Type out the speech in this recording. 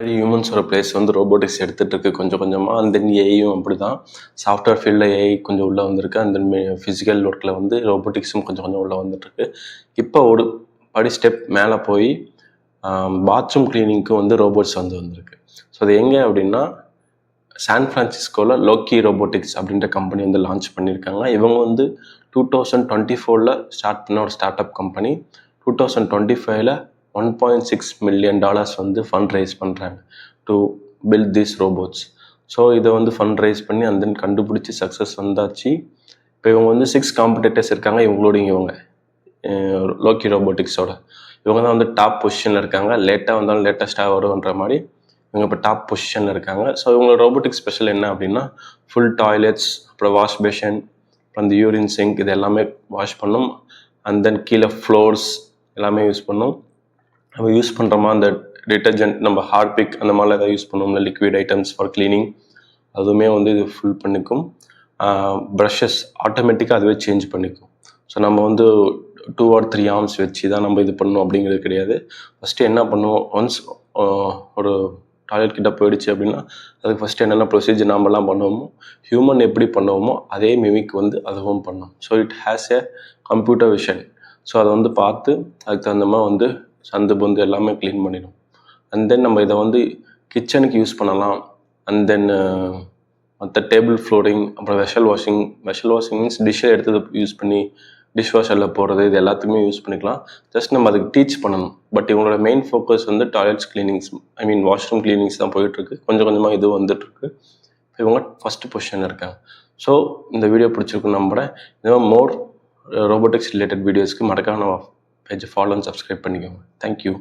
ஹியூமன்ஸோட place வந்து robotics எடுத்துகிட்டு இருக்கு கொஞ்சம் கொஞ்சமாக. அண்ட் தென் ஏஐயும் அப்படி தான். சாஃப்ட்வேர் ஃபீல்டில் ஏஐ கொஞ்சம் உள்ளே வந்திருக்கு. அண்ட் தென் ஃபிசிக்கல் ஒர்க்கில் வந்து ரோபோட்டிக்ஸும் கொஞ்சம் கொஞ்சம் உள்ளே வந்துட்டுருக்கு. இப்போ ஒரு படி ஸ்டெப் மேலே போய் பாத்ரூம் கிளீனிங்க்கும் வந்து ரோபோட்ஸ் வந்திருக்கு. ஸோ அது எங்கே அப்படின்னா சான் ஃப்ரான்சிஸ்கோவில் லோக்கி ரோபோட்டிக்ஸ் அப்படின்ற கம்பெனி வந்து லான்ச் பண்ணியிருக்காங்க. இவங்க வந்து 2024 ஸ்டார்ட் பண்ண ஒரு ஸ்டார்ட் அப் கம்பெனி. 2025 $1.6 million வந்து ஃபண்ட் ரைஸ் பண்ணுறாங்க to build these robots. So இதை வந்து ஃபண்ட் ரைஸ் பண்ணி அண்ட் தென் கண்டுபிடிச்சி சக்ஸஸ் வந்தாச்சு. இப்போ இவங்க வந்து 6 காம்படிட்டர்ஸ் இருக்காங்க. இவங்க லோக்கி ரோபோட்டிக்ஸோட இவங்க தான் வந்து டாப் பொசிஷனில் இருக்காங்க. லேட்டாக வந்தாலும் லேட்டஸ்ட்டாக வரும்ன்ற மாதிரி இவங்க இப்போ டாப் பொசிஷனில் இருக்காங்க. ஸோ இவங்களோட ரோபோட்டிக் ஸ்பெஷல் என்ன அப்படின்னா ஃபுல் டாய்லெட்ஸ், அப்புறம் வாஷ் பேஷன், அப்புறம் அந்த யூரின் சிங்க் இது எல்லாமே வாஷ் பண்ணும். அண்ட் தென் கீழே ஃப்ளோர்ஸ் எல்லாமே யூஸ் பண்ணும். நம்ம யூஸ் பண்ணுறோமா அந்த டிட்டர்ஜென்ட், நம்ம ஹார்பிக் அந்த மாதிரிலாம் எதாவது யூஸ் பண்ணுவோம்ல லிக்விட் ஐட்டம்ஸ் ஃபார் க்ளீனிங், அதுவுமே வந்து இது ஃபுல் பண்ணிக்கும். ப்ரஷஸ் ஆட்டோமேட்டிக்காக அதுவே சேஞ்ச் பண்ணிக்கும். ஸோ நம்ம வந்து 2 or 3 ஆர்ம்ஸ் வச்சு தான் நம்ம இது பண்ணணும் அப்படிங்கிறது கிடையாது. ஃபஸ்ட்டு என்ன பண்ணுவோம், ஒன்ஸ் ஒரு டாய்லெட் கிட்ட போயிடுச்சு அப்படின்னா அதுக்கு ஃபஸ்ட்டு என்னென்ன ப்ரொசீஜர் நாமெல்லாம் பண்ணுவோமோ, ஹியூமன் எப்படி பண்ணுவோமோ அதே மிமிக் வந்து அதுவும் பண்ணும். So it has a computer vision. So அதை வந்து பார்த்து அதுக்கு தகுந்த மாதிரி வந்து சந்து பொந்து எல்லாமே க்ளீன் பண்ணிடும். அண்ட் தென் நம்ம இதை வந்து கிச்சனுக்கு யூஸ் பண்ணலாம். அண்ட் தென் மற்ற டேபிள் ஃப்ளோரிங், அப்புறம் வெஷல் வாஷிங் மீன்ஸ் டிஷ்ஷை எடுத்து யூஸ் பண்ணி டிஷ் வாஷரில் போடுறது, இது எல்லாத்துக்குமே யூஸ் பண்ணிக்கலாம். ஜஸ்ட் நம்ம அதுக்கு டீச் பண்ணணும். பட் இவங்களோட மெயின் ஃபோக்கஸ் வந்து டாய்லெட்ஸ் கிளீனிங்ஸ், வாஷ்ரூம் கிளீனிங்ஸ் தான் போயிட்டுருக்கு. கொஞ்சம் கொஞ்சமாக இது வந்துட்டுருக்கு. இவங்க ஃபஸ்ட்டு பொசிஷனில் இருக்காங்க. ஸோ இந்த வீடியோ பிடிச்சிருக்குன்னு நம்புகிறேன். இந்த மாதிரி மோர் ரோபோட்டிக்ஸ் ரிலேட்டட் வீடியோஸ்க்கு மறக்காம நம்ம பேஜை ஃபாலோ அண்ட் சப்ஸ்கிரைப் பண்ணிக்கோங்க. தேங்க்யூ.